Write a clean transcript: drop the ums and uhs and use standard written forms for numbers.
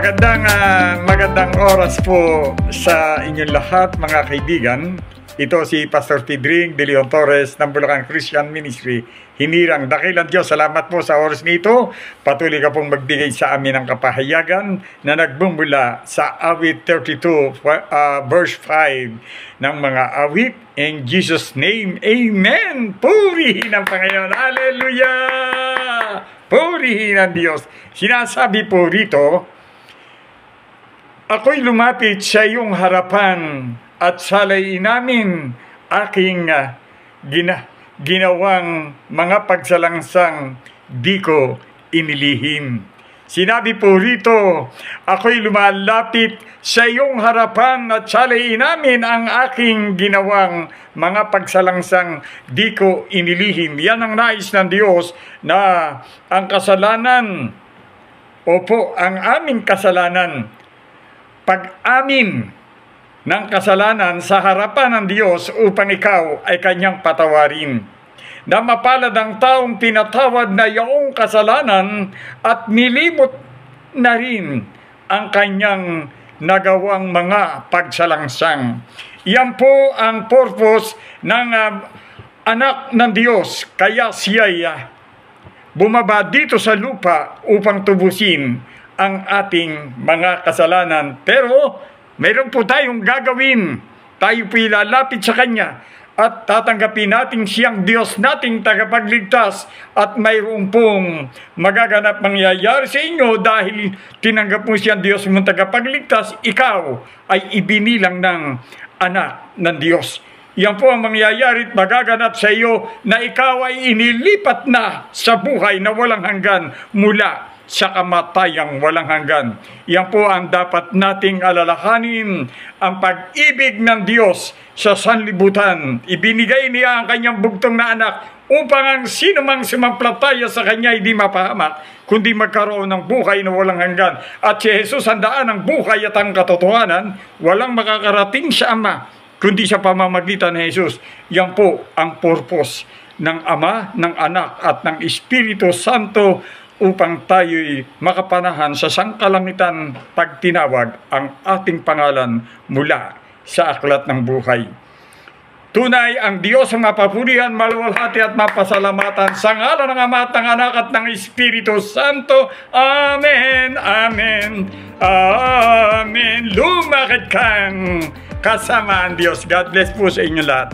Magandang oras po sa inyong lahat, mga kaibigan. Ito si Pastor Tidring De Leon Torres ng Bulacan Christian Ministry. Hinirang dakilang Diyos, salamat po sa oras nito. Patuloy ka pong magbigay sa amin ng kapahayagan na nagbumula sa awit 32 verse 5 ng mga awit. In Jesus' name, Amen! Purihin ang Panginoon. Hallelujah! Purihin ang Diyos. Sinasabi po rito, ako'y lumapit sa iyong harapan at salay namin aking ginawang mga pagsalangsang di ko inilihim. Sinabi po rito, ako'y lumalapit sa iyong harapan at salay namin ang aking ginawang mga pagsalangsang di ko inilihim. Yan ang nais ng Diyos na ang kasalanan, opo, ang aming kasalanan, pag-amin ng kasalanan sa harapan ng Diyos upang ikaw ay kanyang patawarin. Na mapalad ang taong pinatawad na iyong kasalanan at nilimot na rin ang kanyang nagawang mga pagsalangsang. Iyan po ang purpose ng anak ng Diyos. Kaya siya'y bumaba dito sa lupa upang tubusin ang ating mga kasalanan. Pero mayroon po tayong gagawin. Tayo po ilalapit sa Kanya at tatanggapin natin siyang Diyos nating tagapagligtas at mayroon pong magaganap mangyayari sa inyo dahil tinanggap mo siyang Diyos mong tagapagligtas, ikaw ay ibinilang ng anak ng Diyos. Yan po ang mangyayari at magaganap sa iyo na ikaw ay inilipat na sa buhay na walang hanggan mula sa kamatayang walang hanggan. Yan po ang dapat nating alalahanin, ang pag-ibig ng Diyos sa sanlibutan. Ibinigay niya ang kanyang bugtong na anak upang ang sinumang sumampalataya sa kanya hindi mapahamak, kundi magkaroon ng buhay na walang hanggan. At si Jesus ang daan ng buhay at ang katotohanan, walang makakarating sa Ama, kundi sa pamamagitan ni Jesus. Yan po ang purpose ng Ama, ng Anak at ng Espiritu Santo upang tayo'y makapanahan sa sangkalangitan pag tinawag ang ating pangalan mula sa aklat ng buhay. Tunay ang Diyos ang mapapurihan, maluwalhati at mapasalamatan sa ngalan ng Ama at ng Anak at ng Espiritu Santo. Amen, Amen, Amen. Lumakad kang kasama ang Diyos. God bless po sa inyo lahat.